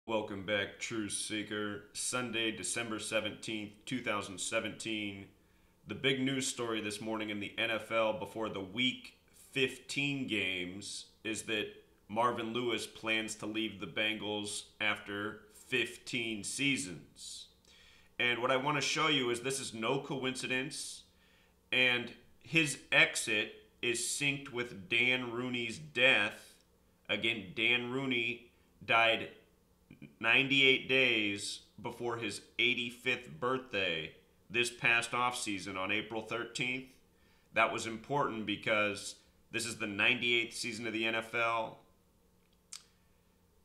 Welcome back, True Seeker. Sunday, December 17th, 2017. The big news story this morning in the NFL before the Week 15 games is that Marvin Lewis plans to leave the Bengals after 15 seasons. And what I want to show you is this is no coincidence, and his exit is synced with Dan Rooney's death. Again, Dan Rooney died 98 days before his 85th birthday this past offseason on April 13th. That was important because this is the 98th season of the NFL.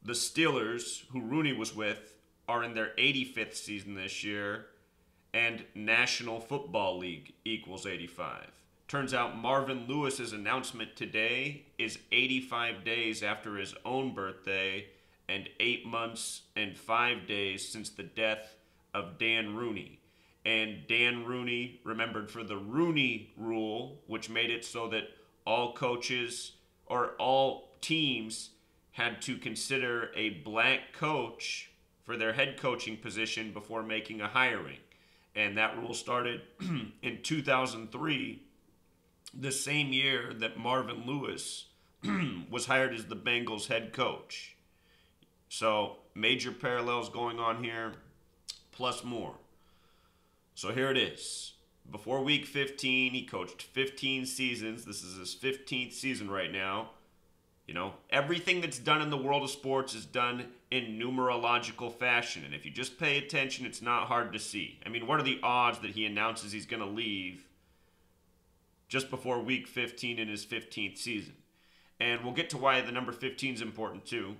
The Steelers, who Rooney was with, are in their 85th season this year, and National Football League equals 85. Turns out Marvin Lewis's announcement today is 85 days after his own birthday and 8 months and 5 days since the death of Dan Rooney. And Dan Rooney, remembered for the Rooney Rule, which made it so that all coaches or all teams had to consider a black coach for their head coaching position before making a hiring. And that rule started in 2003, the same year that Marvin Lewis was hired as the Bengals head coach. So, major parallels going on here, plus more. So here it is. Before week 15, he coached 15 seasons. This is his 15th season right now. You know, everything that's done in the world of sports is done in numerological fashion. And if you just pay attention, it's not hard to see. I mean, what are the odds that he announces he's going to leave just before week 15 in his 15th season? And we'll get to why the number 15 is important too.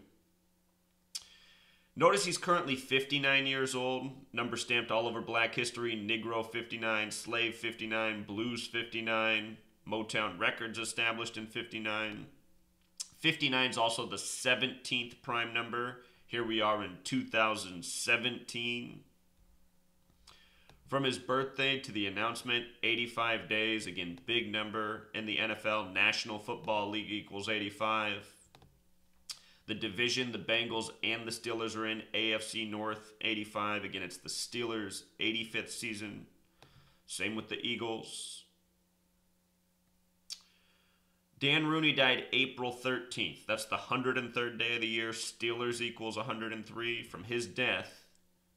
Notice he's currently 59 years old, number stamped all over Black History, Negro 59, Slave 59, Blues 59, Motown Records established in 59. 59 is also the 17th prime number. Here we are in 2017. From his birthday to the announcement, 85 days, again, big number in the NFL. National Football League equals 85. The division the Bengals and the Steelers are in, AFC North 85. Again, it's the Steelers' 85th season. Same with the Eagles. Dan Rooney died April 13th. That's the 103rd day of the year. Steelers equals 103. From his death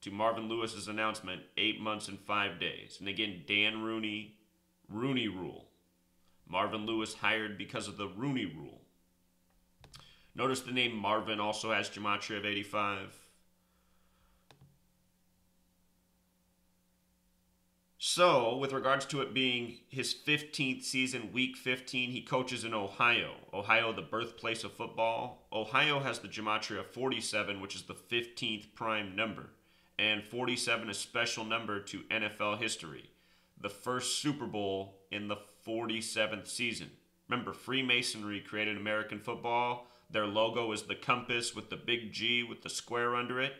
to Marvin Lewis's announcement, 8 months and 5 days. And again, Dan Rooney, Rooney Rule. Marvin Lewis hired because of the Rooney Rule. Notice the name Marvin also has gematria of 85. So, with regards to it being his 15th season, week 15, he coaches in Ohio. Ohio, the birthplace of football. Ohio has the gematria of 47, which is the 15th prime number. And 47 is a special number to NFL history. The first Super Bowl in the 47th season. Remember, Freemasonry created American football. Their logo is the compass with the big G with the square under it.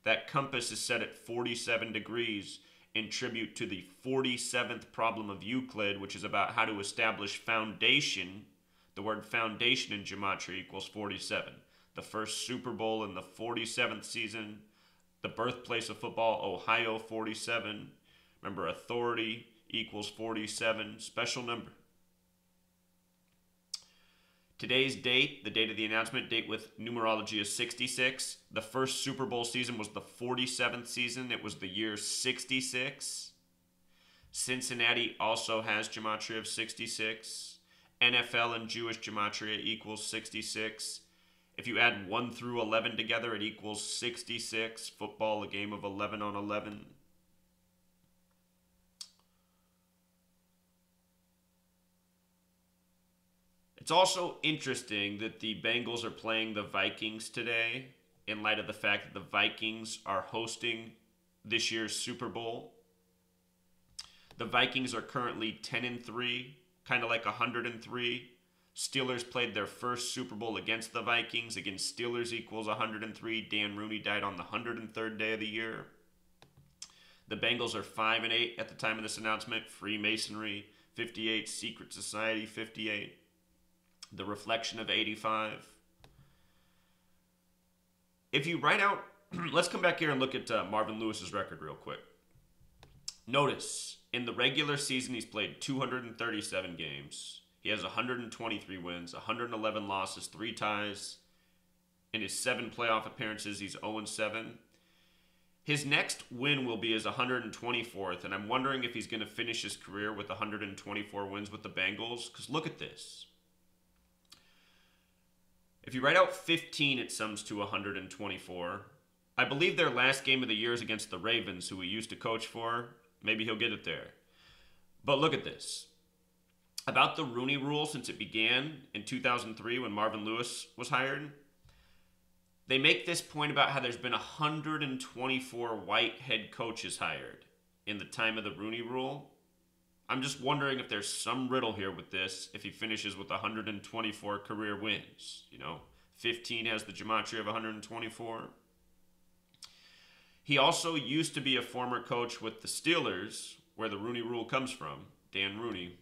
That compass is set at 47 degrees in tribute to the 47th problem of Euclid, which is about how to establish foundation. The word foundation in gematria equals 47. The first Super Bowl in the 47th season. The birthplace of football, Ohio 47. Remember, authority equals 47. Special number. Today's date, the date of the announcement, date with numerology is 66. The first Super Bowl season was the 47th season. It was the year 66. Cincinnati also has gematria of 66. NFL and Jewish gematria equals 66. If you add 1 through 11 together, it equals 66. Football, a game of 11 on 11. It's also interesting that the Bengals are playing the Vikings today in light of the fact that the Vikings are hosting this year's Super Bowl. The Vikings are currently 10-3, kind of like 103. Steelers played their first Super Bowl against the Vikings. Again, Steelers equals 103. Dan Rooney died on the 103rd day of the year. The Bengals are 5-8 at the time of this announcement. Freemasonry 58, Secret Society 58. The reflection of 85. If you write out let's come back here and look at Marvin Lewis's record real quick. Notice, in the regular season, he's played 237 games. He has 123 wins, 111 losses, 3 ties. In his 7 playoff appearances, he's 0-7. His next win will be his 124th, and I'm wondering if he's going to finish his career with 124 wins with the Bengals, because look at this. If you write out 15, it sums to 124. I believe their last game of the year is against the Ravens, who he used to coach for. Maybe he'll get it there. But look at this. About the Rooney Rule since it began in 2003 when Marvin Lewis was hired, they make this point about how there's been 124 white head coaches hired in the time of the Rooney Rule. I'm just wondering if there's some riddle here with this if he finishes with 124 career wins. 15 has the gematria of 124. He also used to be a former coach with the Steelers, where the Rooney Rule comes from, Dan Rooney.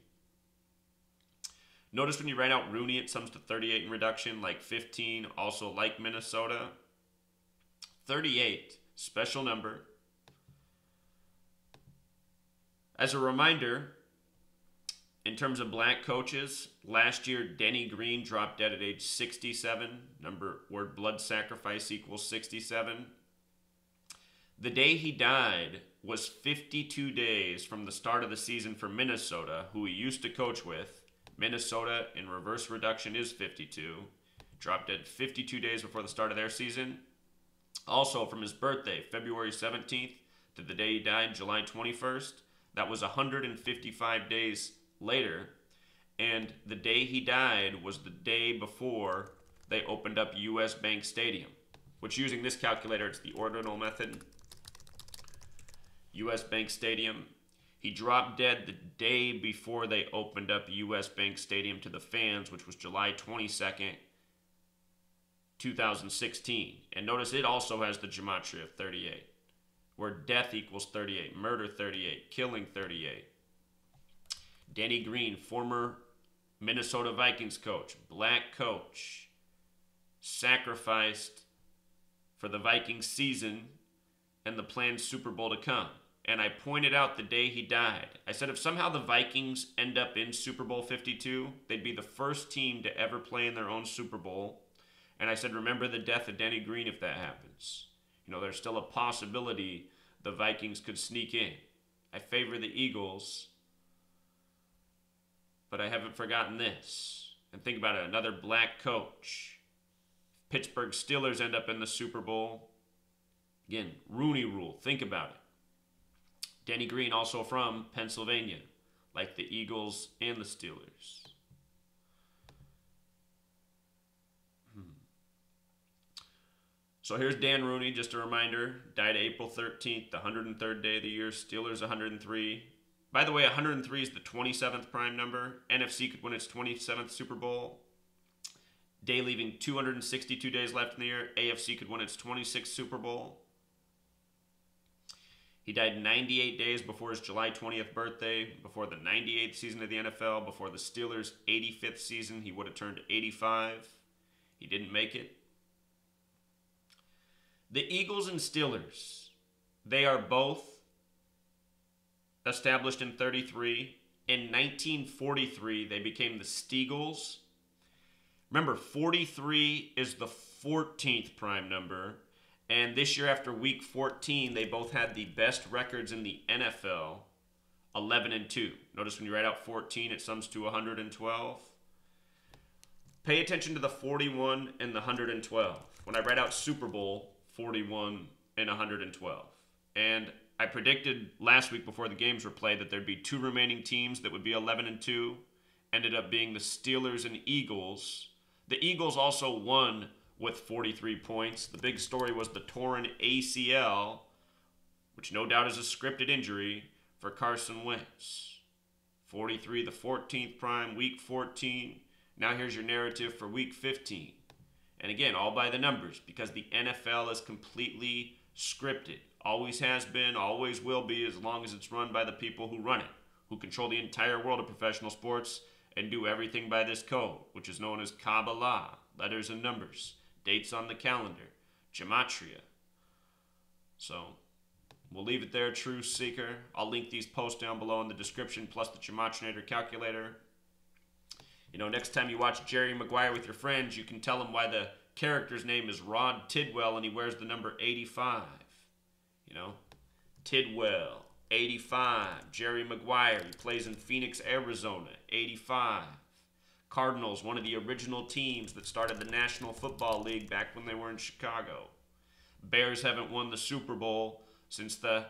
Notice when you write out Rooney, it sums to 38 in reduction, like 15, also like Minnesota. 38, special number. As a reminder, in terms of black coaches, last year Denny Green dropped dead at age 67. Word blood sacrifice equals 67. The day he died was 52 days from the start of the season for Minnesota, who he used to coach with. Minnesota, in reverse reduction, is 52. Dropped dead 52 days before the start of their season. Also, from his birthday, February 17th, to the day he died, July 21st, that was 155 days later. And the day he died was the day before they opened up US Bank Stadium, which, using this calculator, it's the ordinal method. US Bank Stadium. He dropped dead the day before they opened up US Bank Stadium to the fans, which was July 22nd, 2016. And notice it also has the gematria of 38, where death equals 38, murder 38, killing 38. Denny Green, former Minnesota Vikings coach, black coach, sacrificed for the Vikings season and the planned Super Bowl to come. And I pointed out the day he died. I said if somehow the Vikings end up in Super Bowl 52, they'd be the first team to ever play in their own Super Bowl. And I said, remember the death of Denny Green if that happens. There's still a possibility the Vikings could sneak in. I favor the Eagles, but I haven't forgotten this. And think about it, another black coach. Pittsburgh Steelers end up in the Super Bowl. Again, Rooney Rule, think about it. Denny Green, also from Pennsylvania, like the Eagles and the Steelers. So here's Dan Rooney, just a reminder. Died April 13th, the 103rd day of the year. Steelers 103. By the way, 103 is the 27th prime number. NFC could win its 27th Super Bowl. Day leaving 262 days left in the year. AFC could win its 26th Super Bowl. He died 98 days before his July 20th birthday, before the 98th season of the NFL, before the Steelers' 85th season. He would have turned 85. He didn't make it. The Eagles and Steelers, they are both established in 33. In 1943, they became the Steagles. Remember, 43 is the 14th prime number. And this year, after week 14, they both had the best records in the NFL, 11-2. Notice when you write out 14, it sums to 112. Pay attention to the 41 and the 112. When I write out Super Bowl, 41 and 112. And I predicted last week before the games were played that there'd be 2 remaining teams that would be 11-2. Ended up being the Steelers and Eagles. The Eagles also won with 43 points. The big story was the torn ACL, which no doubt is a scripted injury for Carson Wentz. 43, the 14th prime, week 14. Now here's your narrative for week 15. And again, all by the numbers, because the NFL is completely scripted. Always has been, always will be, as long as it's run by the people who run it, who control the entire world of professional sports and do everything by this code, which is known as Kabbalah, letters and numbers, dates on the calendar, gematria. So we'll leave it there, Truth Seeker. I'll link these posts down below in the description, plus the Gematria calculator. You know, next time you watch Jerry Maguire with your friends, you can tell him why the character's name is Rod Tidwell and he wears the number 85. You know, Tidwell, 85. Jerry Maguire, he plays in Phoenix, Arizona, 85. Cardinals, one of the original teams that started the National Football League back when they were in Chicago. Bears haven't won the Super Bowl since the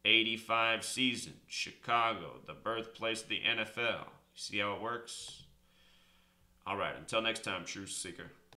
85 season. Chicago, the birthplace of the NFL. You see how it works? All right, until next time, Truth Seeker.